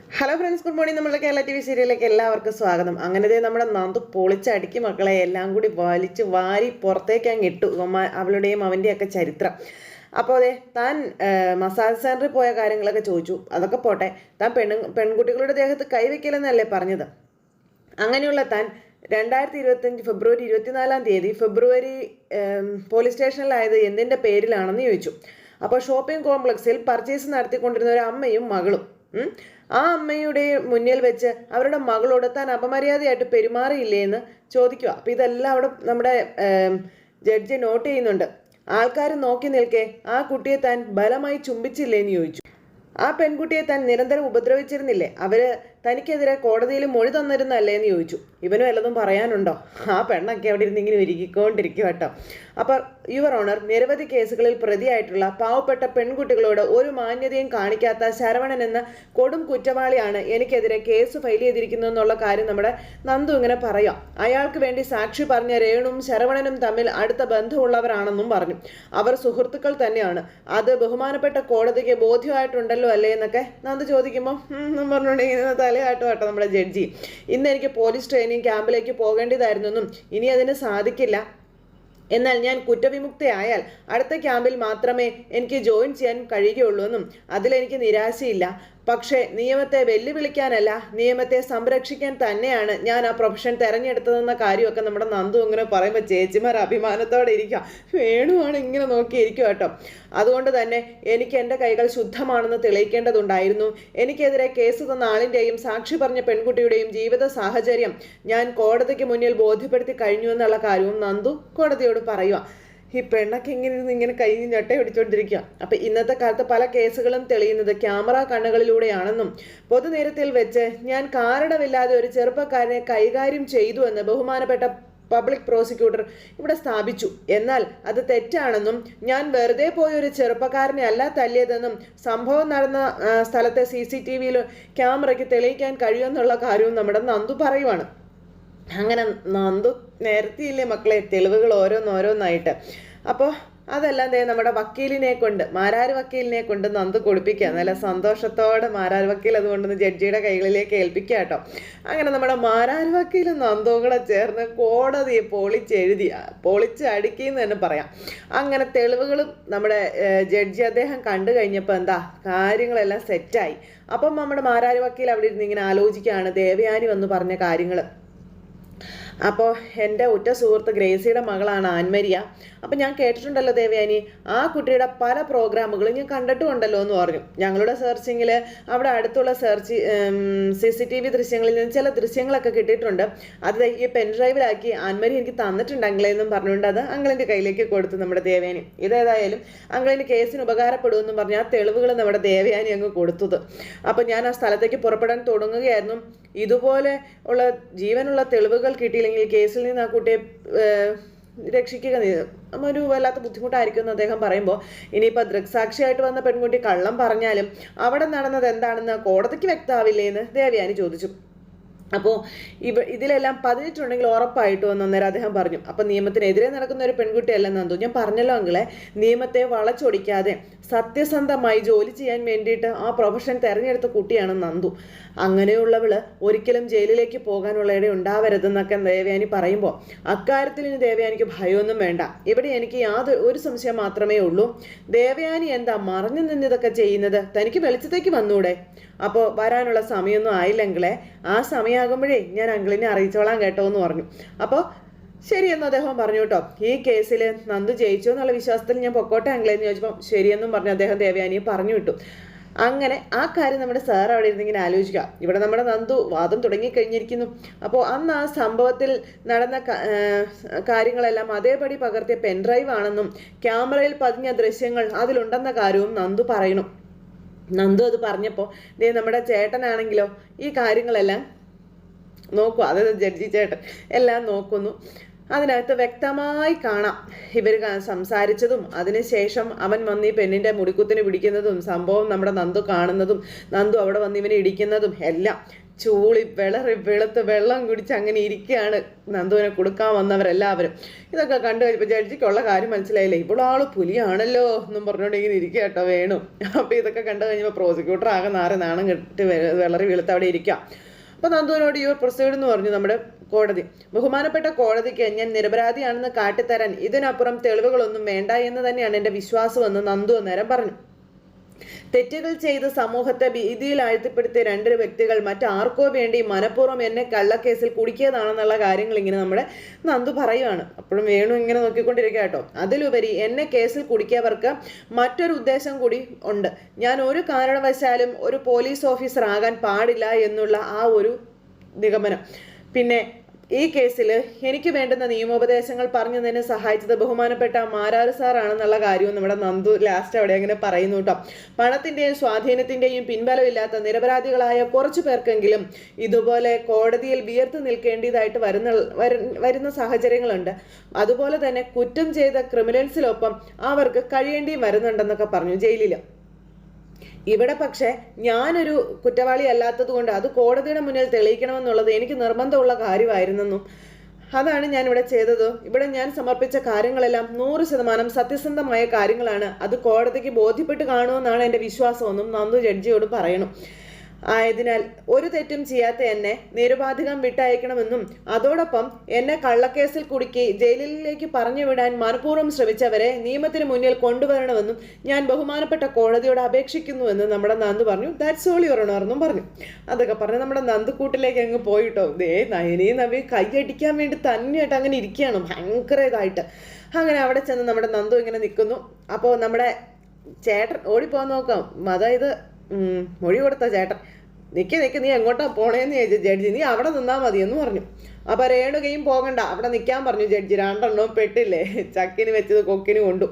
Hello friends, good morning. നമ്മുടെ Kerala T V സീരിയലിലേക്ക് എല്ലാവർക്കും സ്വാഗതം. അങ്ങനത്തെ നമ്മുടെ നന്ദു പൊളിച്ചടുക്കി മക്കളെ എല്ലാം കൂടി വലിച്ച് വാരി പുറത്തേക്ക് അങ്ങ് ഇട്ടു, അവളുടെയും അവൻ്റെയൊക്കെ ചരിത്രം. അപ്പോൾ അതെ, താൻ മസാജ് സെൻറ്ററിൽ പോയ കാര്യങ്ങളൊക്കെ ചോദിച്ചു. അതൊക്കെ പോട്ടെ, താൻ പെൺകുട്ടികളുടെ ദേഹത്ത് കൈവയ്ക്കലെന്നല്ലേ പറഞ്ഞത്? അങ്ങനെയുള്ള താൻ 2025 ഫെബ്രുവരി 24 ഫെബ്രുവരി പോലീസ് സ്റ്റേഷനിലായത് എന്തിൻ്റെ പേരിലാണെന്ന് ചോദിച്ചു. അപ്പോൾ ഷോപ്പിംഗ് കോംപ്ലക്സിൽ പർച്ചേസ് നടത്തിക്കൊണ്ടിരുന്ന ഒരു അമ്മയും മകളും, ആ അമ്മയുടെ മുന്നിൽ വെച്ച് അവരുടെ മകളോട് താൻ അപമര്യാദയായിട്ട് പെരുമാറിയില്ലേ എന്ന് ചോദിക്കുക. അപ്പം ഇതെല്ലാം അവിടെ നമ്മുടെ ജഡ്ജി നോട്ട് ചെയ്യുന്നുണ്ട്. ആൾക്കാർ നോക്കി നിൽക്കെ ആ കുട്ടിയെ താൻ ബലമായി ചുംബിച്ചില്ലേ എന്ന് ചോദിച്ചു. ആ പെൺകുട്ടിയെ താൻ നിരന്തരം ഉപദ്രവിച്ചിരുന്നില്ലേ? അവര് തനിക്കെതിരെ കോടതിയിൽ മൊഴി തന്നിരുന്നല്ലേ എന്ന് ചോദിച്ചു. ഇവനും വല്ലതും പറയാനുണ്ടോ? ആ പെണ്ണൊക്കെ അവിടെ ഇരുന്ന് ഇങ്ങനെ ഒരുക്കിക്കൊണ്ടിരിക്കും കേട്ടോ. അപ്പോൾ യുവർ ഓണർ, നിരവധി കേസുകളിൽ പ്രതിയായിട്ടുള്ള പാവപ്പെട്ട പെൺകുട്ടികളോട് ഒരു മാന്യതയും കാണിക്കാത്ത ശരവണൻ എന്ന കൊടും കുറ്റവാളിയാണ് എനിക്കെതിരെ കേസ് ഫയൽ ചെയ്തിരിക്കുന്നതെന്നുള്ള കാര്യം നമ്മുടെ നന്ദു ഇങ്ങനെ പറയാം. അയാൾക്ക് വേണ്ടി സാക്ഷി പറഞ്ഞ രേണുവും ശരവണനും തമ്മിൽ അടുത്ത ബന്ധമുള്ളവരാണെന്നും പറഞ്ഞു. അവർ സുഹൃത്തുക്കൾ തന്നെയാണ്. അത് ബഹുമാനപ്പെട്ട കോടതിക്ക് ബോധ്യമായിട്ടുണ്ടല്ലോ അല്ലേ എന്നൊക്കെ നന്ദു ചോദിക്കുമ്പോൾ പറഞ്ഞുകൊണ്ടെങ്കിൽ തലയാട്ടോ കേട്ടോ നമ്മുടെ ജഡ്ജി. ഇന്ന് എനിക്ക് പോലീസ് ട്രെയിനിങ് ക്യാമ്പിലേക്ക് പോകേണ്ടതായിരുന്നെന്നും ഇനി അതിന് സാധിക്കില്ല. എന്നാൽ ഞാൻ കുറ്റവിമുക്തയായാൽ അടുത്ത ക്യാമ്പിൽ മാത്രമേ എനിക്ക് ജോയിൻ ചെയ്യാൻ കഴിയുകയുള്ളൂ എന്നും അതിലെനിക്ക് നിരാശയില്ല. പക്ഷേ നിയമത്തെ വെല്ലുവിളിക്കാനല്ല, നിയമത്തെ സംരക്ഷിക്കാൻ തന്നെയാണ് ഞാൻ ആ പ്രൊഫഷൻ തിരഞ്ഞെടുത്തതെന്ന കാര്യമൊക്കെ നമ്മുടെ നന്ദു ഇങ്ങനെ പറയുമ്പോൾ ചേച്ചിമാർ അഭിമാനത്തോടെ ഇരിക്കുക. വേണുവാണ് ഇങ്ങനെ നോക്കിയിരിക്കുക കേട്ടോ. അതുകൊണ്ട് തന്നെ എനിക്ക് എൻ്റെ കൈകൾ ശുദ്ധമാണെന്ന് തെളിയിക്കേണ്ടതുണ്ടായിരുന്നു. എനിക്കെതിരെ കേസ് തന്ന ആളിൻ്റെയും സാക്ഷി പറഞ്ഞ പെൺകുട്ടിയുടെയും ജീവിത സാഹചര്യം ഞാൻ കോടതിക്ക് മുന്നിൽ ബോധ്യപ്പെടുത്തി കഴിഞ്ഞു എന്നുള്ള കാര്യവും നന്ദു കോടതിയോട് പറയുക. ഈ പെണ്ണൊക്കെ ഇങ്ങനെ കൈ ഞൊട്ട പിടിച്ചോണ്ടിരിക്കുക. അപ്പം ഇന്നത്തെ കാലത്ത് പല കേസുകളും തെളിയുന്നത് ക്യാമറ കണ്ണുകളിലൂടെയാണെന്നും പൊതുനിരത്തിൽ വെച്ച് ഞാൻ കാരണമില്ലാതെ ഒരു ചെറുപ്പക്കാരനെ കൈകാര്യം ചെയ്തു എന്ന് ബഹുമാനപ്പെട്ട പബ്ലിക് പ്രോസിക്യൂട്ടർ ഇവിടെ സ്ഥാപിച്ചു. എന്നാൽ അത് തെറ്റാണെന്നും ഞാൻ വെറുതെ പോയ ഒരു ചെറുപ്പക്കാരനെ അല്ല തല്ലിയതെന്നും സംഭവം നടന്ന സ്ഥലത്തെ CCTV ക്യാമറയ്ക്ക് തെളിയിക്കാൻ കഴിയുമെന്നുള്ള കാര്യവും നമ്മുടെ നന്ദു പറയുവാണ്. അങ്ങനെ നന്ദു നിരത്തിയില്ലേ മക്കളെ തെളിവുകൾ ഓരോന്നോരോന്നായിട്ട്. അപ്പോൾ അതെല്ലാം നമ്മുടെ വക്കീലിനെ കൊണ്ട്, മാരാർ വക്കീലിനെ കൊണ്ട് നന്ദു കൊടുപ്പിക്കുക. നല്ല സന്തോഷത്തോടെ മാരാർ വക്കീൽ അതുകൊണ്ടൊന്ന് ജഡ്ജിയുടെ കൈകളിലേക്ക് ഏൽപ്പിക്കുക കേട്ടോ. അങ്ങനെ നമ്മുടെ മാരാർ വക്കീലും നന്ദുവും കൂടെ ചേർന്ന് കോടതിയെ പൊളിച്ച് അടുക്കിയെന്ന് തന്നെ പറയാം. അങ്ങനെ തെളിവുകളും നമ്മുടെ ജഡ്ജി അദ്ദേഹം കണ്ടു കഴിഞ്ഞപ്പോൾ എന്താ കാര്യങ്ങളെല്ലാം സെറ്റായി. അപ്പം നമ്മുടെ മാരാർ വക്കീൽ അവിടെ ഇരുന്ന് ഇങ്ങനെ ആലോചിക്കുകയാണ് ദേവയാനി വന്ന് പറഞ്ഞ കാര്യങ്ങൾ. അപ്പോൾ എൻ്റെ ഉറ്റ സുഹൃത്ത് ഗ്രേസിയുടെ മകളാണ് ആൻമരിയ. അപ്പം ഞാൻ കേട്ടിട്ടുണ്ടല്ലോ ദേവയാനി, ആ കുട്ടിയുടെ പല പ്രോഗ്രാമുകളും ഞാൻ കണ്ടിട്ടുണ്ടല്ലോ എന്ന് പറഞ്ഞു. ഞങ്ങളുടെ സെർച്ചിങ്ങിൽ അവിടെ അടുത്തുള്ള CCTV ദൃശ്യങ്ങളിൽ നിന്ന് ചില ദൃശ്യങ്ങളൊക്കെ കിട്ടിയിട്ടുണ്ട്. അത് ഈ പെൻഡ്രൈവിലാക്കി ആൻമരി എനിക്ക് തന്നിട്ടുണ്ട് അങ്കിളെന്നും പറഞ്ഞുകൊണ്ട് അത് അങ്കിളിൻ്റെ കയ്യിലേക്ക് കൊടുത്തു നമ്മുടെ ദേവയാനി. ഇതേതായാലും അങ്കിളിന് കേസിന് ഉപകാരപ്പെടുമെന്നും പറഞ്ഞ് ആ തെളിവുകൾ നമ്മുടെ ദേവയാനി അങ്ങ് കൊടുത്തത്. അപ്പം ഞാൻ ആ സ്ഥലത്തേക്ക് പുറപ്പെടാൻ തുടങ്ങുകയായിരുന്നു. ഇതുപോലെ ഉള്ള ജീവനുള്ള തെളിവുകൾ കിട്ടിയില്ലെങ്കിൽ കേസിൽ നിന്ന് ആ കുട്ടിയെ രക്ഷിക്കുക ഒരു വല്ലാത്ത ബുദ്ധിമുട്ടായിരിക്കും എന്ന് അദ്ദേഹം പറയുമ്പോൾ, ഇനിയിപ്പോൾ ദൃക്സാക്ഷിയായിട്ട് വന്ന പെൺകുട്ടി കള്ളം പറഞ്ഞാലും അവിടെ നടന്നത് എന്താണെന്ന് കോടതിക്ക് വ്യക്തമാവില്ലേ എന്ന് ദേവയാനി ചോദിച്ചു. അപ്പോൾ ഇതിലെല്ലാം പതിഞ്ഞിട്ടുണ്ടെങ്കിൽ ഉറപ്പായിട്ടും എന്ന് അന്നേരം അദ്ദേഹം പറഞ്ഞു. അപ്പം നിയമത്തിനെതിരെ നടക്കുന്ന ഒരു പെൺകുട്ടിയല്ല നന്ദു. ഞാൻ പറഞ്ഞല്ലോ അങ്കിളെ, നിയമത്തെ വളച്ചൊടിക്കാതെ സത്യസന്ധമായി ജോലി ചെയ്യാൻ വേണ്ടിയിട്ട് ആ പ്രൊഫഷൻ തിരഞ്ഞെടുത്ത കുട്ടിയാണ് നന്ദു. അങ്ങനെയുള്ളവൾ ഒരിക്കലും ജയിലിലേക്ക് പോകാനുള്ള ഇട ഉണ്ടാവരുതെന്നൊക്കെ ദേവയാനി പറയുമ്പോൾ അക്കാര്യത്തിൽ ഇനി ദേവയാനിക്ക് ഭയമൊന്നും വേണ്ട. ഇവിടെ എനിക്ക് ഒരു സംശയം മാത്രമേ ഉള്ളൂ, ദേവയാനി എന്താ മറഞ്ഞു നിന്നിതൊക്കെ ചെയ്യുന്നത്? തനിക്ക് വെളിച്ചത്തേക്ക് വന്നൂടെ? അപ്പോൾ വരാനുള്ള സമയമൊന്നും ആയില്ലെങ്കിലേ ആ സമയമാകുമ്പോഴേ ഞാൻ അങ്കിളിനെ അറിയിച്ചോളാം കേട്ടോ എന്ന് പറഞ്ഞു. അപ്പോൾ ശരിയെന്ന് അദ്ദേഹം പറഞ്ഞു കേട്ടോ. ഈ കേസിൽ നന്ദു ജയിച്ചു എന്നുള്ള വിശ്വാസത്തിൽ ഞാൻ പൊക്കോട്ടെ അങ്കിളെന്ന് ചോദിച്ചപ്പോൾ ശരിയെന്നും പറഞ്ഞ് അദ്ദേഹം ദേവയാനിയെ പറഞ്ഞു വിട്ടു. അങ്ങനെ ആ കാര്യം നമ്മുടെ സാർ അവിടെ ഇരുന്നിങ്ങനെ ആലോചിക്കുക. ഇവിടെ നമ്മുടെ നന്ദു വാദം തുടങ്ങിക്കഴിഞ്ഞിരിക്കുന്നു. അപ്പോൾ അന്ന് ആ സംഭവത്തിൽ നടന്ന കാര്യങ്ങളെല്ലാം അതേപടി പകർത്തിയ പെൻഡ്രൈവ് ആണെന്നും ക്യാമറയിൽ പതിഞ്ഞ ദൃശ്യങ്ങൾ അതിലുണ്ടെന്ന കാര്യവും നന്ദു പറയണം. നന്ദു അത് പറഞ്ഞപ്പോൾ നമ്മുടെ ചേട്ടനാണെങ്കിലോ ഈ കാര്യങ്ങളെല്ലാം നോക്കുക. അതായത് ജഡ്ജി ചേട്ടൻ എല്ലാം നോക്കുന്നു. അതിനകത്ത് വ്യക്തമായി കാണാം ഇവർ സംസാരിച്ചതും അതിനുശേഷം അവൻ വന്ന് ഈ പെണ്ണിൻ്റെ മുടിക്കുത്തിന് പിടിക്കുന്നതും സംഭവം നമ്മുടെ നന്ദു കാണുന്നതും നന്ദു അവിടെ വന്ന് ഇവനെ ഇടിക്കുന്നതും എല്ലാം ചൂളി വിളറി വെളുത്ത് വെള്ളം കുടിച്ച് അങ്ങനെ ഇരിക്കുകയാണ് നന്ദുവിനെ കൊടുക്കാൻ വന്നവരെല്ലാവരും. ഇതൊക്കെ കണ്ടു കഴിഞ്ഞപ്പോൾ ജഡ്ജിക്കുള്ള കാര്യം മനസ്സിലായില്ലേ, ഇവളാള് പുലിയാണല്ലോ എന്നും പറഞ്ഞുകൊണ്ട് ഇങ്ങനെ ഇരിക്കുക കേട്ടോ വേണു. അപ്പോൾ ഇതൊക്കെ കണ്ടു കഴിഞ്ഞപ്പോൾ പ്രോസിക്യൂട്ടർ ആകെ നാണം കെട്ടിട്ട് വിളറി വെളുത്ത് അവിടെ ഇരിക്കാം. അപ്പോൾ നന്ദുവിനോട് യുവർ പ്രൊസീഡ് എന്ന് പറഞ്ഞു നമ്മുടെ കോടതി. ബഹുമാനപ്പെട്ട കോടതിക്ക് ഞാൻ നിരപരാധിയാണെന്ന് കാട്ടിത്തരാൻ ഇതിനപ്പുറം തെളിവുകളൊന്നും വേണ്ട എന്ന് തന്നെയാണ് എൻ്റെ വിശ്വാസമെന്ന് നന്ദു അന്നേരം പറഞ്ഞു. തെറ്റുകൾ ചെയ്ത് സമൂഹത്തെ ഭീതിയിൽ ആഴ്ത്തിപ്പെടുത്തിയ 2 വ്യക്തികൾ മറ്റാർക്കോ വേണ്ടി മനഃപൂർവ്വം എന്നെ കള്ളക്കേസിൽ കുടുക്കിയതാണെന്നുള്ള കാര്യങ്ങൾ ഇങ്ങനെ നമ്മുടെ നന്ദു പറയുകയാണ്. അപ്പോഴും വേണു ഇങ്ങനെ നോക്കിക്കൊണ്ടിരിക്കുക കേട്ടോ. അതിലുപരി എന്നെ കേസിൽ കുടുക്കിയവർക്ക് മറ്റൊരു ഉദ്ദേശം കൂടി ഉണ്ട്. ഞാൻ ഒരു കാരണവശാലും ഒരു പോലീസ് ഓഫീസർ ആകാൻ പാടില്ല എന്നുള്ള ആ ഒരു നിഗമനം. പിന്നെ ഈ കേസിൽ എനിക്ക് വേണ്ടുന്ന നിയമോപദേശങ്ങൾ പറഞ്ഞു തന്നെ സഹായിച്ചത് ബഹുമാനപ്പെട്ട മാരാർ സാറാണെന്നുള്ള കാര്യവും നമ്മുടെ നന്ദു ലാസ്റ്റ് അവിടെ അങ്ങനെ പറയുന്നു കേട്ടോ. പണത്തിൻ്റെയും സ്വാധീനത്തിൻ്റെയും പിൻബലമില്ലാത്ത നിരപരാധികളായ കുറച്ചു പേർക്കെങ്കിലും ഇതുപോലെ കോടതിയിൽ വിയർത്ത് നിൽക്കേണ്ടതായിട്ട് വരുന്ന സാഹചര്യങ്ങളുണ്ട്. അതുപോലെ തന്നെ കുറ്റം ചെയ്ത ക്രിമിനൽസിനൊപ്പം അവർക്ക് കഴിയേണ്ടിയും വരുന്നുണ്ടെന്നൊക്കെ പറഞ്ഞു ജയിലിൽ. ഇവിടെ പക്ഷേ ഞാനൊരു കുറ്റവാളി അല്ലാത്തത് കൊണ്ട് അത് കോടതിയുടെ മുന്നിൽ തെളിയിക്കണമെന്നുള്ളത് എനിക്ക് നിർബന്ധമുള്ള കാര്യമായിരുന്നെന്നും അതാണ് ഞാൻ ഇവിടെ ചെയ്തത്. ഇവിടെ ഞാൻ സമർപ്പിച്ച കാര്യങ്ങളെല്ലാം 100% സത്യസന്ധമായ കാര്യങ്ങളാണ്. അത് കോടതിക്ക് ബോധ്യപ്പെട്ട് കാണുമെന്നാണ് എൻ്റെ വിശ്വാസമെന്നും നന്ദു ജഡ്ജിയോട് പറയണം. ആയതിനാൽ ഒരു തെറ്റും ചെയ്യാത്ത എന്നെ നിരുപാധികം വിട്ടയക്കണമെന്നും അതോടൊപ്പം എന്നെ കള്ളക്കേസിൽ കുടുക്കി ജയിലിലേക്ക് പറഞ്ഞു വിടാൻ മനഃപൂർവ്വം ശ്രമിച്ചവരെ നിയമത്തിന് മുന്നിൽ കൊണ്ടുവരണമെന്നും ഞാൻ ബഹുമാനപ്പെട്ട കോടതിയോട് അപേക്ഷിക്കുന്നുവെന്ന് നമ്മുടെ നന്ദു പറഞ്ഞു. ദാറ്റ്സ് ഓൾ യുവർ ഓണർ എന്നും പറഞ്ഞു. അതൊക്കെ പറഞ്ഞ് നമ്മുടെ നന്ദുക്കൂട്ടിലേക്ക് അങ്ങ് പോയിട്ടോ. നയനയും നവി കൈയടിക്കാൻ വേണ്ടി തന്നെയായിട്ട് അങ്ങനെ ഇരിക്കുകയാണ് ഭയങ്കര ഇതായിട്ട്. അങ്ങനെ അവിടെ ചെന്ന് നമ്മുടെ നന്ദു ഇങ്ങനെ നിൽക്കുന്നു. അപ്പോൾ നമ്മുടെ ചേട്ടൻ ഓടിപ്പോകാൻ നോക്കാം. അതായത് മൊഴി കൊടുത്ത ചേട്ടൻ നിൽക്ക് നീ എങ്ങോട്ടാ പോണേന്ന് ചോദിച്ചു ജഡ്ജി. നീ അവിടെ നിന്നാൽ മതി എന്ന് പറഞ്ഞു. അപ്പോൾ രേണുകയും പോകണ്ട അവിടെ നിൽക്കാൻ പറഞ്ഞു ജഡ്ജി. 2 എണ്ണവും പെട്ടില്ലേ, ചക്കിന് വെച്ചത് കൊക്കിന് കൊണ്ടു.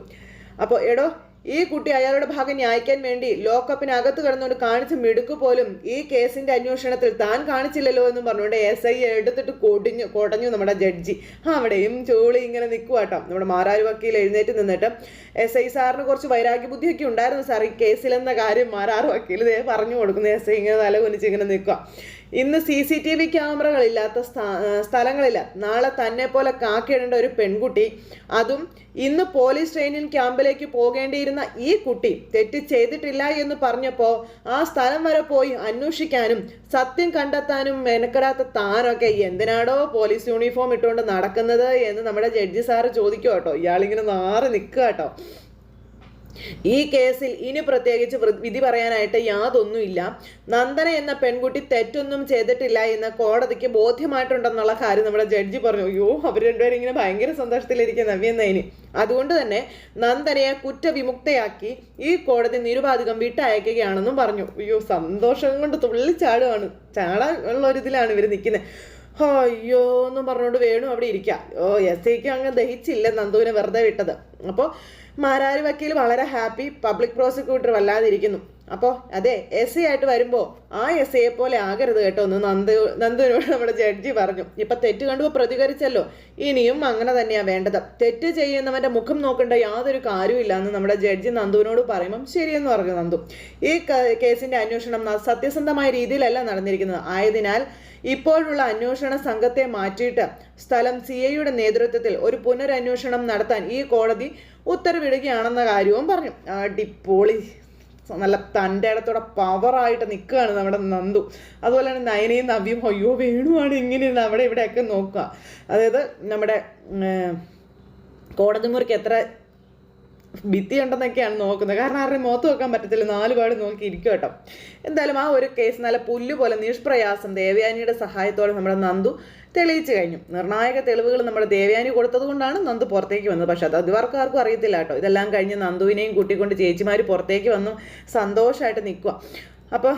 അപ്പോൾ എടോ ഈ കുട്ടി അയാളുടെ ഭാഗം ന്യായിക്കാൻ വേണ്ടി ലോക്കപ്പിനകത്ത് കിടന്നുകൊണ്ട് കാണിച്ച മിടുക്ക് പോലും ഈ കേസിന്റെ അന്വേഷണത്തിൽ താൻ കാണിച്ചില്ലല്ലോ എന്നും പറഞ്ഞുകൊണ്ട് SI എടുത്തിട്ട് കൊടഞ്ഞു നമ്മുടെ ജഡ്ജി. അവിടെയും ചോളി ഇങ്ങനെ നിൽക്കുവാട്ടോ. നമ്മുടെ മാരാർ വക്കീൽ എഴുന്നേറ്റ് നിന്നിട്ട് SI സാറിന് കുറച്ച് വൈരാഗ്യ ബുദ്ധിയൊക്കെ ഉണ്ടായിരുന്നു സാർ ഈ കേസിലെന്ന കാര്യം മാരാർ വക്കീൽ പറഞ്ഞു കൊടുക്കുന്നു. SI ഇങ്ങനെ തല കുനിച്ച് ഇങ്ങനെ നിൽക്കുക. ഇന്ന് CCTV ക്യാമറകളില്ലാത്ത സ്ഥലങ്ങളില്ല. നാളെ തന്നെ പോലെ കാക്കിയിടേണ്ട ഒരു പെൺകുട്ടി, അതും ഇന്ന് പോലീസ് ട്രെയിനിങ് ക്യാമ്പിലേക്ക് പോകേണ്ടിയിരുന്ന ഈ കുട്ടി തെറ്റ് ചെയ്തിട്ടില്ല എന്ന് പറഞ്ഞപ്പോൾ ആ സ്ഥലം വരെ പോയി അന്വേഷിക്കാനും സത്യം കണ്ടെത്താനും മെനക്കെടാത്ത താനൊക്കെ എന്തിനാടോ പോലീസ് യൂണിഫോം ഇട്ടുകൊണ്ട് നടക്കുന്നത് എന്ന് നമ്മുടെ ജഡ്ജി സാറ് ചോദിക്കും കേട്ടോ. ഇയാളിങ്ങനെ നാറി നിൽക്കുക കേട്ടോ. ഈ കേസിൽ ഇനി പ്രത്യേകിച്ച് വിധി പറയാനായിട്ട് യാതൊന്നുമില്ല. നന്ദന എന്ന പെൺകുട്ടി തെറ്റൊന്നും ചെയ്തിട്ടില്ല എന്ന് കോടതിക്ക് ബോധ്യമായിട്ടുണ്ടെന്നുള്ള കാര്യം നമ്മുടെ ജഡ്ജി പറഞ്ഞു. അയ്യോ അവർ രണ്ടുപേരും ഇങ്ങനെ ഭയങ്കര സന്തോഷത്തിലിരിക്കുന്ന നവ്യെന്നതിന്. അതുകൊണ്ട് തന്നെ നന്ദനയെ കുറ്റവിമുക്തയാക്കി ഈ കോടതി നിരുപാധികം വിട്ടയക്കുകയാണെന്നും പറഞ്ഞു. അയ്യോ സന്തോഷം കൊണ്ട് തുള്ളിച്ചാടുകയാണ്. ചാടാൻ ഉള്ള ഒരു ഇതിലാണ് ഇവർ നിൽക്കുന്നത്. അയ്യോ എന്നും പറഞ്ഞുകൊണ്ട് വേണു അവിടെ ഇരിക്കാം. SIക്ക് അങ്ങ് ദഹിച്ചില്ല നന്ദുവിനെ വെറുതെ വിട്ടത്. അപ്പോൾ മാരാർ വക്കീൽ വളരെ ഹാപ്പി, പബ്ലിക് പ്രോസിക്യൂട്ടർ വല്ലാതിരിക്കുന്നു. അപ്പോൾ അതെ SI ആയിട്ട് വരുമ്പോൾ ആ SIയെ പോലെ ആകരുത് കേട്ടോ എന്ന് നന്ദുവിനോട് നമ്മുടെ ജഡ്ജി പറഞ്ഞു. ഇപ്പം തെറ്റ് കണ്ടുമ്പോൾ പ്രതികരിച്ചല്ലോ, ഇനിയും അങ്ങനെ തന്നെയാണ് വേണ്ടത്. തെറ്റ് ചെയ്യുന്നവൻ്റെ മുഖം നോക്കേണ്ട യാതൊരു കാര്യമില്ല എന്ന് നമ്മുടെ ജഡ്ജി നന്ദുവിനോട് പറയുമ്പം ശരിയെന്ന് പറഞ്ഞു നന്ദു. ഈ കേസിൻ്റെ അന്വേഷണം സത്യസന്ധമായ രീതിയിലല്ല നടന്നിരിക്കുന്നത്. ആയതിനാൽ ഇപ്പോഴുള്ള അന്വേഷണ സംഘത്തെ മാറ്റിയിട്ട് സ്ഥലം CIയുടെ നേതൃത്വത്തിൽ ഒരു പുനരന്വേഷണം നടത്താൻ ഈ കോടതി ഉത്തരവിടുകയാണെന്ന കാര്യവും പറഞ്ഞു. അടിപൊളി, നല്ല തൻ്റെ ഇടത്തോടെ പവറായിട്ട് നിൽക്കുകയാണ് നമ്മുടെ നന്ദു. അതുപോലെ തന്നെ നയനയും നവ്യും അയ്യോ വേണുവാണ് ഇങ്ങനെയാണ് അവിടെ ഇവിടെയൊക്കെ നോക്കുക. അതായത് നമ്മുടെ കോടതി മുറിക്ക് എത്ര ഭിത്തി ഉണ്ടെന്നൊക്കെയാണ് നോക്കുന്നത്. കാരണം ആരുടെയും മുഖത്ത് നോക്കാൻ പറ്റത്തില്ല, 4 പാട് നോക്കി ഇരിക്കും കേട്ടോ. എന്തായാലും ആ ഒരു കേസ് നല്ല പുല്ല് പോലെ നിഷ്പ്രയാസം ദേവയാനിയുടെ സഹായത്തോടെ നമ്മുടെ നന്ദു തെളിയിച്ചു കഴിഞ്ഞു. നിർണായക തെളിവുകൾ നമ്മുടെ ദേവയാനി കൊടുത്തത് കൊണ്ടാണ് നന്ദു പുറത്തേക്ക് വന്നത്. പക്ഷെ അത് ഇവർക്ക് ആർക്കും അറിയത്തില്ല കേട്ടോ. ഇതെല്ലാം കഴിഞ്ഞ് നന്ദുവിനെയും കൂട്ടിക്കൊണ്ട് ചേച്ചിമാർ പുറത്തേക്ക് വന്നു സന്തോഷമായിട്ട് നിൽക്കുക. അപ്പോൾ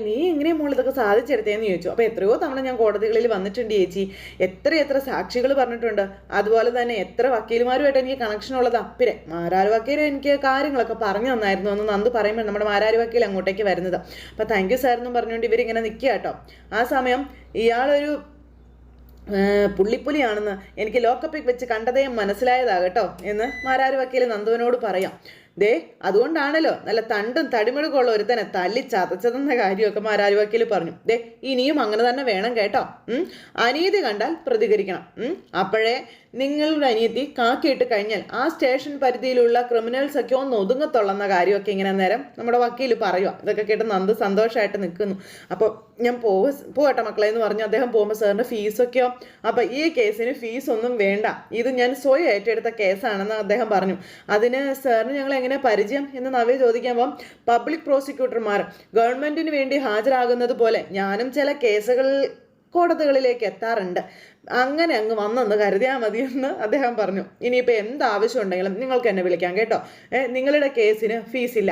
നീ എങ്ങനെയും മോൾ ഇതൊക്കെ സാധിച്ചെടുത്തേന്ന് ചോദിച്ചു. അപ്പോൾ എത്രയോ തവണ ഞാൻ കോടതികളിൽ വന്നിട്ടുണ്ട് ചേച്ചി, എത്ര സാക്ഷികൾ പറഞ്ഞിട്ടുണ്ട്. അതുപോലെ തന്നെ എത്ര വക്കീലുമാരുമായിട്ട് എനിക്ക് കണക്ഷൻ ഉള്ളത്. അപ്പിരെ മാരാർ വക്കീൽ എനിക്ക് കാര്യങ്ങളൊക്കെ പറഞ്ഞു തന്നായിരുന്നു എന്ന് നന്ദു പറയുമ്പോൾ നമ്മുടെ മാരാർ വക്കീൽ അങ്ങോട്ടേക്ക് വരുന്നത്. അപ്പോൾ താങ്ക് യു സാർ എന്നും പറഞ്ഞുകൊണ്ട് ഇവരിങ്ങനെ നിൽക്കുക കേട്ടോ. ആ സമയം ഇയാളൊരു പുള്ളിപ്പുലിയാണെന്ന് എനിക്ക് ലോക്കപ്പിൽ വെച്ച് കണ്ടതേ മനസ്സിലായതാകട്ടോ എന്ന് മാരാർ വക്കീൽ നന്ദുവിനോട് പറയാം. ദേ അതുകൊണ്ടാണല്ലോ നല്ല തണ്ടും തടിമെടുക്കുള്ള ഒരുത്തനെ തല്ലി ചതച്ചതെന്ന കാര്യമൊക്കെ മാരാരി വക്കീൽ പറഞ്ഞു. ദേ ഇനിയും അങ്ങനെ തന്നെ വേണം കേട്ടോ. അനീതി കണ്ടാൽ പ്രതികരിക്കണം. അപ്പോഴേ നിങ്ങളുടെ അനിയത്തി കാക്കിയിട്ട് കഴിഞ്ഞാൽ ആ സ്റ്റേഷൻ പരിധിയിലുള്ള ക്രിമിനൽസ് ഒക്കെ ഒന്ന് ഒതുങ്ങത്തുള്ളെന്ന കാര്യമൊക്കെ ഇങ്ങനെ നേരം നമ്മുടെ വക്കീൽ പറയുക. ഇതൊക്കെ കേട്ട് നന്ദ് സന്തോഷമായിട്ട് നിൽക്കുന്നു. അപ്പോൾ ഞാൻ പോകട്ടെ മക്കളെ എന്ന് പറഞ്ഞു അദ്ദേഹം പോകുമ്പോൾ സാറിൻ്റെ ഫീസൊക്കെയോ? അപ്പോൾ ഈ കേസിന് ഫീസൊന്നും വേണ്ട, ഇത് ഞാൻ സ്വയം ഏറ്റെടുത്ത കേസാണെന്ന് അദ്ദേഹം പറഞ്ഞു. അതിന് സാറിന് ഞങ്ങൾ എങ്ങനെ പരിചയം എന്ന് നവ്യ ചോദിക്കുമ്പം പബ്ലിക് പ്രോസിക്യൂട്ടർമാർ ഗവൺമെൻറ്റിന് വേണ്ടി ഹാജരാകുന്നത് പോലെ ഞാനും ചില കേസുകൾ കോടതികളിലേക്ക് എത്താറുണ്ട്, അങ്ങനെ അങ്ങ് വന്നെന്ന് കരുതിയാൽ മതിയെന്ന് അദ്ദേഹം പറഞ്ഞു. ഇനിയിപ്പോൾ എന്താവശ്യം ഉണ്ടെങ്കിലും നിങ്ങൾക്ക് എന്നെ വിളിക്കാം കേട്ടോ, നിങ്ങളുടെ കേസിന് ഫീസില്ല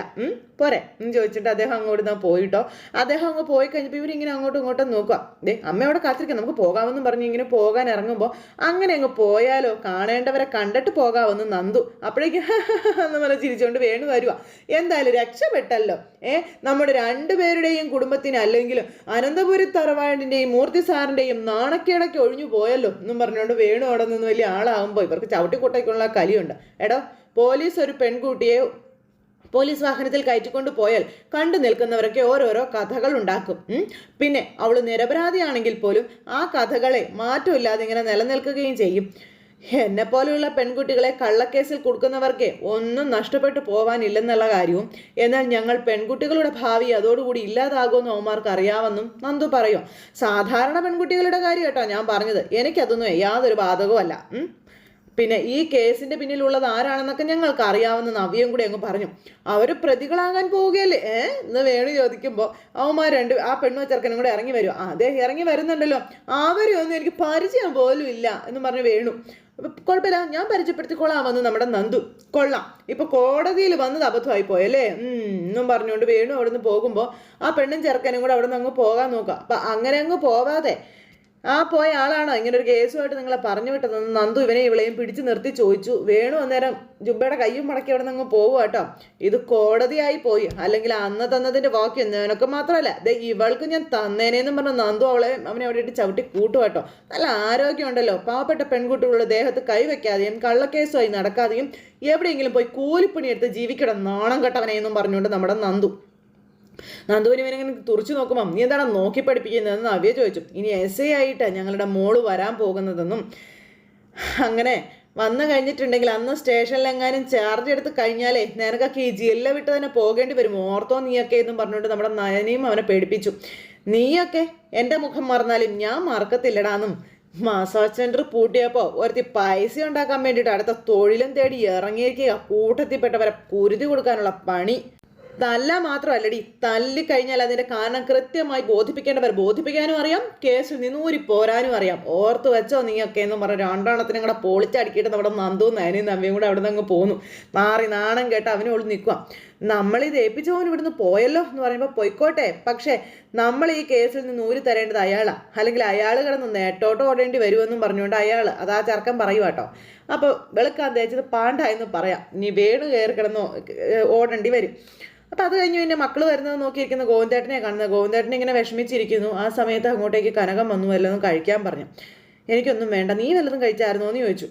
പോരെ എന്ന് ചോദിച്ചിട്ട് അദ്ദേഹം അങ്ങോട്ട് പോയിട്ടോ. അദ്ദേഹം അങ്ങ് പോയി കഴിഞ്ഞപ്പോൾ ഇവരിങ്ങനെ അങ്ങോട്ടും ഇങ്ങോട്ടും നോക്കുക. അമ്മയോടെ കാത്തിരിക്കാം, നമുക്ക് പോകാമെന്നും പറഞ്ഞ് ഇങ്ങനെ പോകാൻ ഇറങ്ങുമ്പോൾ അങ്ങനെ അങ്ങ് പോയാലോ, കാണേണ്ടവരെ കണ്ടിട്ട് പോകാമെന്ന് നന്ദു. അപ്പോഴേക്കും എന്ന് പറഞ്ഞ് ചിരിച്ചുകൊണ്ട് വേണു വരുക. എന്തായാലും രക്ഷപ്പെട്ടല്ലോ. നമ്മുടെ രണ്ടുപേരുടെയും കുടുംബത്തിന് അല്ലെങ്കിലും അനന്തപുരി തറവാടിൻ്റെയും മൂർത്തി സാറിൻ്റെയും നാണക്കേടൊക്കെ ഒഴിഞ്ഞു പോയല്ലോ എന്നും പറഞ്ഞുകൊണ്ട് വേണു അവിടെ നിന്ന് വലിയ ആളാകുമ്പോൾ ഇവർക്ക് ചവിട്ടിക്കൊട്ടയ്ക്കുള്ള കലിയുണ്ട്. എടോ, പോലീസ് ഒരു പെൺകുട്ടിയെ പോലീസ് വാഹനത്തിൽ കയറ്റിക്കൊണ്ട് പോയാൽ കണ്ടു നിൽക്കുന്നവരൊക്കെ ഓരോരോ കഥകൾ ഉണ്ടാക്കും. പിന്നെ അവൾ നിരപരാധിയാണെങ്കിൽ പോലും ആ കഥകളെ മാറ്റമില്ലാതെ ഇങ്ങനെ നിലനിൽക്കുകയും ചെയ്യും. എന്നെപ്പോലെയുള്ള പെൺകുട്ടികളെ കള്ളക്കേസിൽ കൊടുക്കുന്നവർക്ക് ഒന്നും നഷ്ടപ്പെട്ടു പോവാനില്ലെന്നുള്ള കാര്യവും, എന്നാൽ ഞങ്ങൾ പെൺകുട്ടികളുടെ ഭാവി അതോടുകൂടി ഇല്ലാതാകുമെന്ന് അവന്മാർക്ക് അറിയാമെന്നും നന്ദു പറയും. സാധാരണ പെൺകുട്ടികളുടെ കാര്യം കേട്ടോ ഞാൻ പറഞ്ഞത്, എനിക്കതൊന്നും യാതൊരു ബാധകവുമല്ല. പിന്നെ ഈ കേസിന്റെ പിന്നിലുള്ളത് ആരാണെന്നൊക്കെ ഞങ്ങൾക്ക് അറിയാവുന്ന നവ്യയും കൂടി അങ്ങ് പറഞ്ഞു. അവർ പ്രതികളാകാൻ പോവുകയല്ലേ എന്ന് വേണു ചോദിക്കുമ്പോൾ അവന്മാർ ആ പെണ്ണു ചെറുക്കനും കൂടെ ഇറങ്ങി വരും. അതെ ഇറങ്ങി വരുന്നുണ്ടല്ലോ, അവരെ ഒന്നും എനിക്ക് പരിചയം പോലും ഇല്ല എന്ന് പറഞ്ഞു വേണു. കുഴപ്പമില്ല, ഞാൻ പരിചയപ്പെടുത്തിക്കൊള്ളാമെന്ന് നമ്മുടെ നന്ദു. കൊള്ളാം, ഇപ്പൊ കോടതിയിൽ വന്നത് അബദ്ധമായി പോയല്ലേ എന്നും പറഞ്ഞുകൊണ്ട് വേണു അവിടെ നിന്ന് പോകുമ്പോൾ ആ പെണ്ണും ചെറുക്കനും കൂടെ അവിടെ നിന്ന് അങ്ങ് പോകാൻ നോക്കുക. അപ്പൊ അങ്ങനെ അങ്ങ് പോവാതെ ആ പോയ ആളാണോ ഇങ്ങനെ ഒരു കേസുമായിട്ട് നിങ്ങളെ പറഞ്ഞു വിട്ടതെന്ന് നന്ദു ഇവനെ ഇവളെയും പിടിച്ചു നിർത്തി ചോദിച്ചു. വേണു അന്നേരം ജുബയുടെ കയ്യും മടക്കി അവിടെ നിന്ന് അങ്ങ് പോവുക കേട്ടോ. ഇത് കോടതിയായി പോയി, അല്ലെങ്കിൽ അന്ന് തന്നതിന്റെ വാക്യം നിനക്ക് മാത്രമല്ല ഇവൾക്ക് ഞാൻ തന്നേനെന്നും പറഞ്ഞ നന്ദു അവനെ അവിടെ ഇട്ട് ചവിട്ടി കൂട്ടു കേട്ടോ. നല്ല ആരോഗ്യമുണ്ടല്ലോ, പാവപ്പെട്ട പെൺകുട്ടികളുടെ ദേഹത്ത് കൈവയ്ക്കാതെയും കള്ളക്കേസുമായി നടക്കാതെയും എവിടെയെങ്കിലും പോയി കൂലിപ്പണിയെടുത്ത് ജീവിക്കണം നാണം കെട്ടവനെന്നും പറഞ്ഞുകൊണ്ട് നമ്മുടെ നന്ദുവിന് ഇവനിങ്ങനെ തുറച്ചു നോക്കുമ്പം നീ എന്താണ് നോക്കി പഠിപ്പിക്കുന്നതെന്ന് നവ്യ ചോദിച്ചു. ഇനി എസ് ആയിട്ട് ഞങ്ങളുടെ മോള് വരാൻ പോകുന്നതെന്നും അങ്ങനെ വന്നു കഴിഞ്ഞിട്ടുണ്ടെങ്കിൽ അന്ന് സ്റ്റേഷനിലെങ്ങാനും ചാർജ് എടുത്ത് കഴിഞ്ഞാലേ നിനക്കൊക്കെ ഈ ജില്ല വിട്ട് തന്നെ പോകേണ്ടി വരും, ഓർത്തോ നീയൊക്കെ എന്നും പറഞ്ഞുകൊണ്ട് നമ്മുടെ നയനയും അവനെ പേടിപ്പിച്ചു. നീയൊക്കെ എൻ്റെ മുഖം മറന്നാലും ഞാൻ മറക്കത്തില്ലടാന്നും മസാജ് സെൻറ്റർ പൂട്ടിയപ്പോൾ ഒരുത്തി പൈസ ഉണ്ടാക്കാൻ വേണ്ടിയിട്ട് അടുത്ത തൊഴിലും തേടി ഇറങ്ങിയിരിക്കുക, കൂട്ടത്തിൽപ്പെട്ടവരെ കുരുതി കൊടുക്കാനുള്ള പണി. തല്ല മാത്രമല്ലടി, തല്ലിക്കഴിഞ്ഞാൽ അതിൻ്റെ കാരണം കൃത്യമായി ബോധിപ്പിക്കാനും അറിയാം, കേസിൽ നിന്നൂരി പോരാനും അറിയാം. ഓർത്ത് വെച്ചോ നീയൊക്കെ എന്നും പറഞ്ഞ രണ്ടെണ്ണത്തിനും കൂടെ പൊളിച്ചടുക്കിയിട്ട് നമ്മുടെ നന്ദുവും നയനയും നവ്യയും കൂടെ അവിടെ നിന്ന് അങ്ങ് പോന്നു. നാണം കേട്ട് അവനോട് നിൽക്കുക. നമ്മളിത് ഏൽപ്പിച്ചവൻ ഇവിടുന്ന് പോയല്ലോ എന്ന് പറയുമ്പോൾ പൊയ്ക്കോട്ടെ, പക്ഷേ നമ്മൾ ഈ കേസിൽ നിന്ന് ഊരി തരേണ്ടത് അയാളാണ്, അല്ലെങ്കിൽ അയാൾ കിടന്ന് നേട്ടോട്ട് ഓടേണ്ടി വരുമെന്നും പറഞ്ഞുകൊണ്ട് അയാൾ അതാ ചെറുക്കൻ പറയുക കേട്ടോ. അപ്പോൾ വെളുക്കാൻ തേച്ചത് പാണ്ടായെന്ന് പറയാം, ഇനി വേണു കയറി കിടന്ന് ഓടേണ്ടി വരും. അപ്പം അത് കഴിഞ്ഞ് പിന്നെ മക്കൾ വരുന്നത് നോക്കിയിരിക്കുന്ന ഗോവിന്ദേട്ടനെ കാണുന്നത്. ഗോവിന്ദേട്ടനെ ഇങ്ങനെ വിഷമിച്ചിരിക്കുന്നു. ആ സമയത്ത് അങ്ങോട്ടേക്ക് കനകം വന്നു വല്ലതും കഴിക്കാൻ പറഞ്ഞു. എനിക്കൊന്നും വേണ്ട, നീ വല്ലതും കഴിച്ചായിരുന്നോ എന്ന് ചോദിച്ചു.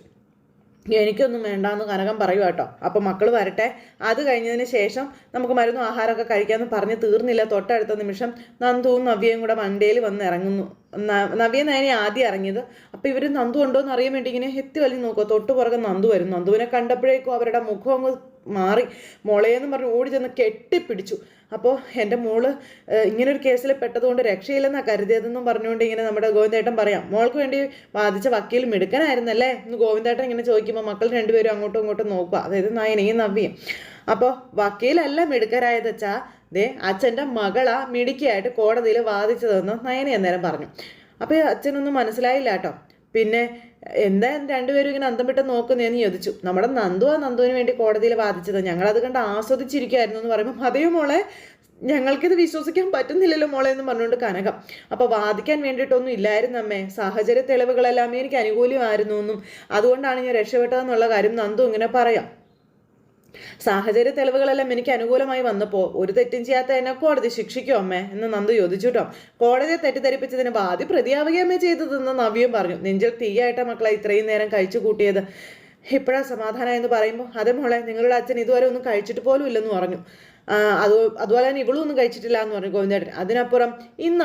എനിക്കൊന്നും വേണ്ടാന്ന് കനകം പറയുക കേട്ടോ. അപ്പം മക്കൾ വരട്ടെ, അത് കഴിഞ്ഞതിന് ശേഷം നമുക്ക് മരുന്നും ആഹാരമൊക്കെ കഴിക്കാമെന്ന് പറഞ്ഞ് തീർന്നില്ല. തൊട്ടടുത്ത നിമിഷം നന്ദുവും നവ്യയും കൂടെ വണ്ടിയിൽ വന്ന് ഇറങ്ങുന്നു. നവ്യ നയനെ ആദ്യം ഇറങ്ങിയത്. അപ്പം ഇവർ നന്ദു ഉണ്ടോ എന്ന് അറിയാൻ വേണ്ടി ഇങ്ങനെ എത്തി വലിയ നോക്കുക. തൊട്ട് പുറകെ നന്ദു വരും. നന്ദുവിനെ കണ്ടപ്പോഴേക്കും അവരുടെ മുഖം അങ്ങ് മാറി. മോളേന്ന് പറഞ്ഞ് ഓടി ചെന്ന് കെട്ടിപ്പിടിച്ചു. അപ്പോൾ എൻ്റെ മോള് ഇങ്ങനൊരു കേസിൽ പെട്ടതുകൊണ്ട് രക്ഷയില്ലെന്നാണ് കരുതിയതെന്നും പറഞ്ഞുകൊണ്ട് ഇങ്ങനെ നമ്മുടെ ഗോവിന്ദേട്ടൻ പറയാം. മോൾക്ക് വേണ്ടി വാദിച്ച വക്കീൽ മിടുക്കനായിരുന്നല്ലേ എന്ന് ഗോവിന്ദേട്ടൻ ഇങ്ങനെ ചോദിക്കുമ്പോൾ മക്കൾ രണ്ടുപേരും അങ്ങോട്ടും ഇങ്ങോട്ടും നോക്കുക, അതായത് നയനയും നവ്യയും. അപ്പോൾ വക്കീലല്ല മിടുക്കരായത് വെച്ചാൽ അച്ഛൻ്റെ മകളാ മിടുക്കിയായിട്ട് കോടതിയിൽ വാദിച്ചതെന്ന് നയന അന്നേരം പറഞ്ഞു. അപ്പോൾ അച്ഛനൊന്നും മനസ്സിലായില്ല കേട്ടോ. പിന്നെ എന്താ രണ്ടുപേരും ഇങ്ങനെ അന്തം വിട്ട് നോക്കുന്നതെന്ന് ചോദിച്ചു. നമ്മുടെ നന്ദുവിന് വേണ്ടി കോടതിയിൽ വാദിച്ചത്, ഞങ്ങളത് കണ്ട് ആസ്വദിച്ചിരിക്കുമായിരുന്നു എന്ന് പറയുമ്പോൾ അതേ മോളെ ഞങ്ങൾക്കിത് വിശ്വസിക്കാൻ പറ്റുന്നില്ലല്ലോ മോളെ എന്ന് പറഞ്ഞുകൊണ്ട് കനകം. അപ്പോൾ വാദിക്കാൻ വേണ്ടിയിട്ടൊന്നും ഇല്ലായിരുന്നു അമ്മേ, സാഹചര്യ തെളിവുകളെല്ലാം എനിക്ക് അനുകൂലമായിരുന്നു എന്നും അതുകൊണ്ടാണ് ഞാൻ രക്ഷപ്പെട്ടതെന്നുള്ള കാര്യം നന്ദു ഇങ്ങനെ പറയാം. സാഹചര്യ തെളിവുകളെല്ലാം എനിക്ക് അനുകൂലമായി വന്നപ്പോൾ ഒരു തെറ്റും ചെയ്യാത്ത എന്നെ കോടതി ശിക്ഷിക്കും അമ്മേ എന്ന് നന്ദു ചോദിച്ചു കേട്ടോ. കോടതിയെ തെറ്റിദ്ധരിപ്പിച്ചതിന് വാദി പ്രതിയാവുകയമ്മേ ചെയ്തതെന്ന് നവ്യം പറഞ്ഞു. നെഞ്ചിൽ തീയായിട്ട മക്കളെ ഇത്രയും നേരം കഴിച്ചു കൂട്ടിയത്. ഇപ്പോഴാ സമാധാനം എന്ന് പറയുമ്പോൾ അതേ മോളെ നിങ്ങളുടെ അച്ഛൻ ഇതുവരെ ഒന്നും കഴിച്ചിട്ട് പോലും ഇല്ലെന്ന് പറഞ്ഞു. അതുപോലെ തന്നെ ഇവളും ഒന്നും കഴിച്ചിട്ടില്ല എന്ന് പറഞ്ഞു ഗോവിന്ദേട്ടൻ. അതിനപ്പുറം ഇന്ന്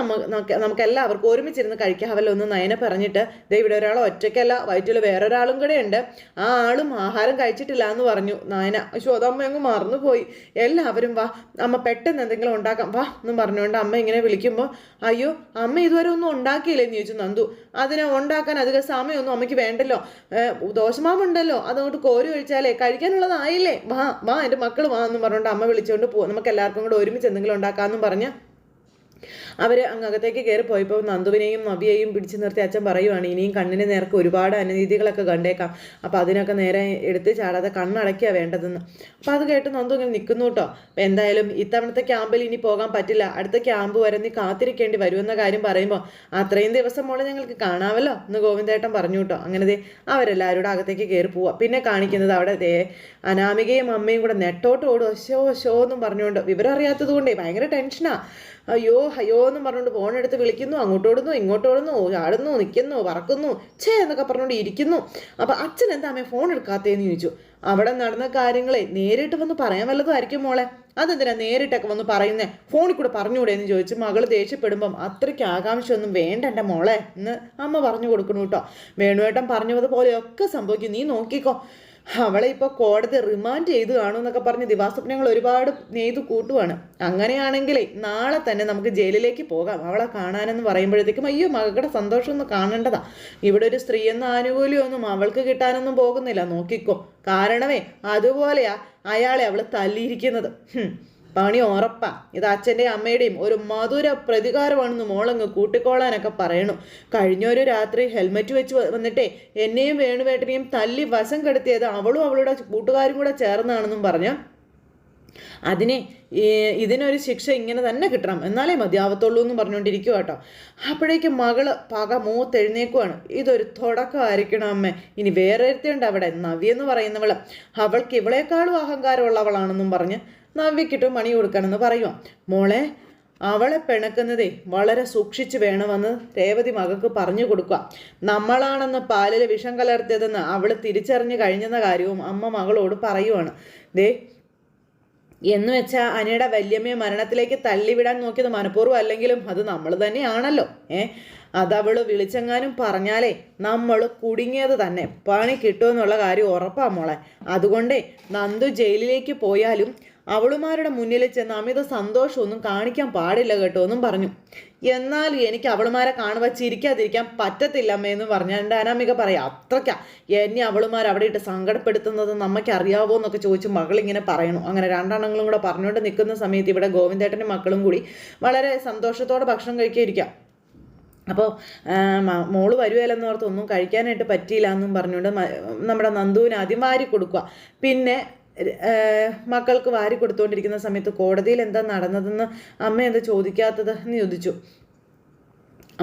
നമുക്ക് എല്ലാവർക്കും ഒരുമിച്ചിരുന്ന് കഴിക്കാവല്ലോ എന്ന് നയന പറഞ്ഞിട്ട് ദേ ഇവിടെ ഒരാൾ ഒറ്റയ്ക്കല്ല, വയറ്റിൽ വേറൊരാളും കൂടെ ഉണ്ട്, ആ ആളും ആഹാരം കഴിച്ചിട്ടില്ല എന്ന് പറഞ്ഞു നയന. അതമ്മ അങ്ങ് മറന്നുപോയി. എല്ലാവരും വാ അമ്മ പെട്ടെന്ന് എന്തെങ്കിലും ഉണ്ടാക്കാം വാ എന്നും പറഞ്ഞുകൊണ്ട് അമ്മ ഇങ്ങനെ വിളിക്കുമ്പോൾ അയ്യോ അമ്മ ഇതുവരെ ഒന്നും ഉണ്ടാക്കിയില്ലെന്ന് ചോദിച്ചു നന്ദു. അതിനെ ഉണ്ടാക്കാൻ അധികം സമയമൊന്നും അമ്മയ്ക്ക് വേണ്ടല്ലോ, ദോശമാവുണ്ടല്ലോ, അതുകൊണ്ട് കോരി ഒഴിച്ചാലേ കഴിക്കാനുള്ളതായില്ലേ, വാ വാ എൻ്റെ മക്കൾ വാ എന്നും പറഞ്ഞുകൊണ്ട് അമ്മ വിളിച്ചുകൊണ്ട് പോവാം, നമുക്ക് എല്ലാവർക്കും കൂടെ ഒരുമിച്ച് എന്തെങ്കിലും ഉണ്ടാക്കാമെന്നും പറഞ്ഞ് അവർ അങ്ങകത്തേക്ക് കയറി പോയപ്പോൾ നന്ദുവിനെയും നവ്യയെയും പിടിച്ചു നിർത്തി അച്ഛൻ പറയുവാണ് ഇനിയും കണ്ണിന് നേർക്ക് ഒരുപാട് അനീതികളൊക്കെ കണ്ടേക്കാം, അപ്പോൾ അതിനൊക്കെ നേരെ എടുത്ത് ചാടാതെ കണ്ണടയ്ക്കുക വേണ്ടതെന്ന്. അപ്പോൾ അത് കേട്ട് നന്ദു ഇങ്ങനെ നിൽക്കുന്നു കേട്ടോ. അപ്പോൾ എന്തായാലും ഇത്തവണത്തെ ക്യാമ്പിൽ ഇനി പോകാൻ പറ്റില്ല, അടുത്ത ക്യാമ്പ് വരെ നീ കാത്തിരിക്കേണ്ടി വരുമെന്ന കാര്യം പറയുമ്പോൾ അത്രയും ദിവസം മോളെ ഞങ്ങൾക്ക് കാണാമല്ലോ എന്ന് ഗോവിന്ദേട്ടൻ പറഞ്ഞു കേട്ടോ. അങ്ങനെ അവരെല്ലാവരും അകത്തേക്ക് കയറി പോവുക. പിന്നെ കാണിക്കുന്നത് അവിടെ അനാമികയും അമ്മയും കൂടെ നെട്ടോട്ട് ഓടും ഷോ എന്നും പറഞ്ഞുകൊണ്ട്, വിവരം അറിയാത്തത് കൊണ്ടേ ഭയങ്കര ടെൻഷനാ. അയ്യോ എന്നും പറഞ്ഞുകൊണ്ട് ഫോണെടുത്ത് വിളിക്കുന്നു, അങ്ങോട്ടോടുന്നു ഇങ്ങോട്ടോടുന്നു, ചാടുന്നു നിൽക്കുന്നു പറക്കുന്നു എന്നൊക്കെ പറഞ്ഞുകൊണ്ട് ഇരിക്കുന്നു. അപ്പം അച്ഛൻ എന്താ അമ്മ ഫോൺ എടുക്കാത്തേന്ന് ചോദിച്ചു. അവിടെ നടന്ന കാര്യങ്ങളെ നേരിട്ട് വന്ന് പറയാൻ വല്ലതുമായിരിക്കും മോളെ, അതെന്തിനാ നേരിട്ടൊക്കെ വന്ന് പറയുന്നേ, ഫോണിൽ കൂടെ പറഞ്ഞുകൂടെ എന്ന് ചോദിച്ച് മകള് ദേഷ്യപ്പെടുമ്പം അത്രയ്ക്ക് ആകാംക്ഷ ഒന്നും വേണ്ട എൻ്റെ മോളെ എന്ന് അമ്മ പറഞ്ഞു കൊടുക്കണു കേട്ടോ. വേണുവേട്ടൻ പറഞ്ഞതുപോലെയൊക്കെ സംഭവിക്കും, നീ നോക്കിക്കോ. അവളെ ഇപ്പോൾ കോടതി റിമാൻഡ് ചെയ്ത് കാണുമെന്നൊക്കെ പറഞ്ഞ് ദിവാസ്വപ്നങ്ങൾ ഒരുപാട് നെയ്തു കൂട്ടുവാണ്. അങ്ങനെയാണെങ്കിലേ നാളെ തന്നെ നമുക്ക് ജയിലിലേക്ക് പോകാം അവളെ കാണാനെന്ന് പറയുമ്പോഴത്തേക്കും അയ്യോ മകളുടെ സന്തോഷമൊന്നും കാണേണ്ടതാ. ഇവിടെ ഒരു സ്ത്രീ എന്ന ആനുകൂല്യമൊന്നും അവൾക്ക് കിട്ടാനൊന്നും പോകുന്നില്ല, നോക്കിക്കോ. കാരണമേ അതുപോലെയാ അയാളെ അവൾ തല്ലിയിരിക്കുന്നത്. പണി ഉറപ്പാ. ഇത് അച്ഛൻ്റെയും അമ്മയുടെയും ഒരു മധുര പ്രതികാരമാണെന്ന് മോളങ്ങ് കൂട്ടിക്കോളാനൊക്കെ പറയണു. കഴിഞ്ഞൊരു രാത്രി ഹെൽമെറ്റ് വെച്ച് വന്നിട്ടേ എന്നെയും വേണുവേട്ടനെയും തല്ലി വശം കെടുത്തിയത് അവളും അവളുടെ കൂട്ടുകാരും കൂടെ ചേർന്നാണെന്നും പറഞ്ഞ് ഇതിനൊരു ശിക്ഷ ഇങ്ങനെ തന്നെ കിട്ടണം, എന്നാലേ മതിയാവത്തുള്ളൂ എന്ന് പറഞ്ഞുകൊണ്ടിരിക്കുക കേട്ടോ. അപ്പോഴേക്കും മകള് പക മൂത്തെഴുന്നേക്കുവാണ്. ഇതൊരു തുടക്കമായിരിക്കണം അമ്മേ, ഇനി വേറെ ഒരുത്തിയുണ്ട് അവിടെ നവ്യെന്ന് പറയുന്നവള്, അവൾക്ക് ഇവളെക്കാളും അഹങ്കാരമുള്ളവളാണെന്നും പറഞ്ഞ് നവ്യക്കിട്ട് മണി കൊടുക്കണമെന്ന് പറയുക. മോളെ അവളെ പിണക്കുന്നതേ വളരെ സൂക്ഷിച്ച് വേണമെന്ന് രേവതി മകൾക്ക് പറഞ്ഞു കൊടുക്കുക. നമ്മളാണെന്ന് പാലിൽ വിഷം കലർത്തിയതെന്ന് അവൾ തിരിച്ചറിഞ്ഞു കഴിഞ്ഞെന്ന കാര്യവും അമ്മ മകളോട് പറയുവാണ്. എന്ന് വെച്ചാൽ അനിയുടെ വല്യമ്മയെ മരണത്തിലേക്ക് തള്ളിവിടാൻ നോക്കിയത് മനഃപൂർവ്വം അല്ലെങ്കിലും അത് നമ്മൾ തന്നെയാണല്ലോ. അതവള് വിളിച്ചെങ്ങാനും പറഞ്ഞാലേ നമ്മൾ കുടുങ്ങിയത് തന്നെ, പണി കിട്ടുമെന്നുള്ള കാര്യം ഉറപ്പാ മോളെ. അതുകൊണ്ടേ നന്ദു ജയിലിലേക്ക് പോയാലും അവളുമാരുടെ മുന്നിൽ ചെന്ന് അമിത സന്തോഷമൊന്നും കാണിക്കാൻ പാടില്ല കേട്ടോ എന്നും പറഞ്ഞു. എന്നാൽ എനിക്ക് അവളുമാരെ കാണുക ചിരിക്കാതിരിക്കാൻ പറ്റത്തില്ല അമ്മയെന്ന് പറഞ്ഞാൽ എൻ്റെ അനാമിക പറയാം. അത്രയ്ക്കാ എന്നെ അവളുമാർ അവിടെ ഇട്ട് സങ്കടപ്പെടുത്തുന്നത് നമ്മൾക്ക് അറിയാവോ എന്നൊക്കെ ചോദിച്ച് മകളിങ്ങനെ പറയണു. അങ്ങനെ രണ്ടെണ്ണങ്ങളും കൂടെ പറഞ്ഞുകൊണ്ട് നിൽക്കുന്ന സമയത്ത് ഇവിടെ ഗോവിന്ദേട്ടൻ്റെ മക്കളും കൂടി വളരെ സന്തോഷത്തോടെ ഭക്ഷണം കഴിക്കാതിരിക്കാം. അപ്പോൾ മോള് വരുമല്ലെന്ന് ഓർത്ത് ഒന്നും കഴിക്കാനായിട്ട് പറ്റിയില്ല എന്നും പറഞ്ഞുകൊണ്ട് നമ്മുടെ നന്ദുവിന് ആദ്യം വാരി കൊടുക്കുക. പിന്നെ മക്കൾക്ക് വാരി കൊടുത്തുകൊണ്ടിരിക്കുന്ന സമയത്ത് കോടതിയിൽ എന്താ നടന്നതെന്ന് അമ്മ എന്താ ചോദിക്കാത്തത് എന്ന് ചോദിച്ചു.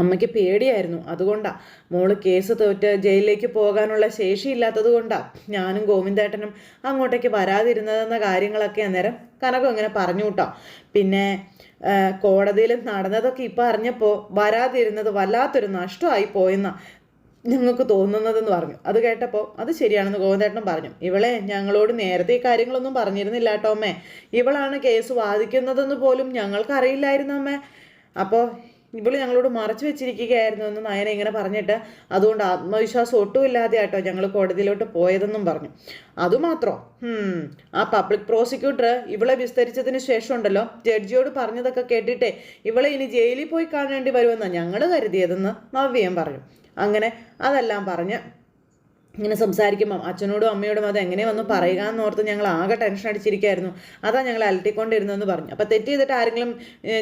അമ്മയ്ക്ക് പേടിയായിരുന്നു, അതുകൊണ്ടാണ് മോള് കേസ് തോറ്റ് ജയിലിലേക്ക് പോകാനുള്ള ശേഷിയില്ലാത്തത് കൊണ്ടാണ് ഞാനും ഗോവിന്ദേട്ടനും അങ്ങോട്ടേക്ക് വരാതിരുന്നതെന്ന കാര്യങ്ങളൊക്കെ അന്നേരം കനകം ഇങ്ങനെ പറഞ്ഞു കേട്ടോ. പിന്നെ കോടതിയിൽ നടന്നതൊക്കെ ഇപ്പം അറിഞ്ഞപ്പോൾ വരാതിരുന്നത് വല്ലാത്തൊരു നഷ്ടമായി പോയെന്ന ഞങ്ങൾക്ക് തോന്നുന്നതെന്ന് പറഞ്ഞു. അത് കേട്ടപ്പോൾ അത് ശരിയാണെന്ന് ഗോവിന്ദേട്ടനും പറഞ്ഞു. ഇവളെ ഞങ്ങളോട് നേരത്തെ ഈ കാര്യങ്ങളൊന്നും പറഞ്ഞിരുന്നില്ല കേട്ടോ അമ്മേ, ഇവളാണ് കേസ് വാദിക്കുന്നതെന്ന് പോലും ഞങ്ങൾക്കറിയില്ലായിരുന്നു അമ്മേ. അപ്പോൾ ഇവള് ഞങ്ങളോട് മറച്ചു വെച്ചിരിക്കുകയായിരുന്നു എന്ന് നയന ഇങ്ങനെ പറഞ്ഞിട്ട് അതുകൊണ്ട് ആത്മവിശ്വാസം ഒട്ടുമില്ലാതെ ആട്ടോ ഞങ്ങൾ കോടതിയിലോട്ട് പോയതെന്നും പറഞ്ഞു. അതുമാത്രോ ആ പബ്ലിക് പ്രോസിക്യൂട്ടർ ഇവളെ വിസ്തരിച്ചതിന് ശേഷം ഉണ്ടല്ലോ ജഡ്ജിയോട് പറഞ്ഞതൊക്കെ കേട്ടിട്ടേ ഇവളെ ഇനി ജയിലിൽ പോയി കാണേണ്ടി വരുമെന്നാണ് ഞങ്ങൾ കരുതിയതെന്ന് നവ്യം പറഞ്ഞു. അങ്ങനെ അതെല്ലാം പറഞ്ഞ് ഇങ്ങനെ സംസാരിക്കുമ്പം അച്ഛനോടും അമ്മയോടും അത് എങ്ങനെ വന്ന് പറയുക എന്നോർത്ത് ഞങ്ങൾ ആകെ ടെൻഷൻ അടിച്ചിരിക്കുകയായിരുന്നു. അതാ ഞങ്ങൾ അലട്ടിക്കൊണ്ടിരുന്നെന്ന് പറഞ്ഞു. അപ്പോൾ തെറ്റ് ചെയ്തിട്ട് ആരെങ്കിലും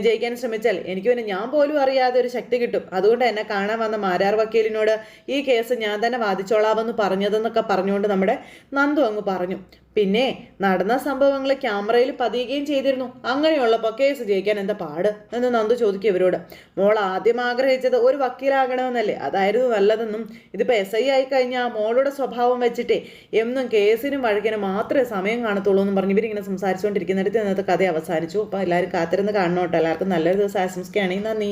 ജയിക്കാൻ ശ്രമിച്ചാൽ എനിക്ക് പിന്നെ ഞാൻ പോലും അറിയാതെ ഒരു ശക്തി കിട്ടും. അതുകൊണ്ട് എന്നെ കാണാൻ വന്ന മാരാർ വക്കീലിനോട് ഈ കേസ് ഞാൻ തന്നെ വാദിച്ചോളാമെന്ന് പറഞ്ഞതെന്നൊക്കെ പറഞ്ഞുകൊണ്ട് നമ്മുടെ നന്ദു അങ്ങ് പറഞ്ഞു. പിന്നെ നടന്ന സംഭവങ്ങൾ ക്യാമറയിൽ പതിയുകയും ചെയ്തിരുന്നു. അങ്ങനെയുള്ളപ്പോൾ കേസ് ജയിക്കാൻ എന്താ പാട് എന്ന് നന്ദു ചോദിക്കും ഇവരോട്. മോൾ ആദ്യം ആഗ്രഹിച്ചത് ഒരു വക്കീലാകണമെന്നല്ലേ, അതായിരുന്നു നല്ലതെന്നും ഇതിപ്പോൾ SI ആയി കഴിഞ്ഞാൽ മോളുടെ സ്വഭാവം വെച്ചിട്ടേ എന്നും കേസിനും വഴക്കിനും മാത്രമേ സമയം കാണത്തുള്ളൂ എന്നും പറഞ്ഞ് ഇവരിങ്ങനെ സംസാരിച്ചുകൊണ്ടിരിക്കുന്നിടത്ത് ഇന്നത്തെ കഥ അവസാനിച്ചു. അപ്പോൾ എല്ലാവരും കാത്തിരുന്ന് കാണണം കേട്ടോ. എല്ലാവർക്കും നല്ലൊരു ദിവസം ആശംസിക്കുകയാണെങ്കിൽ നന്ദി.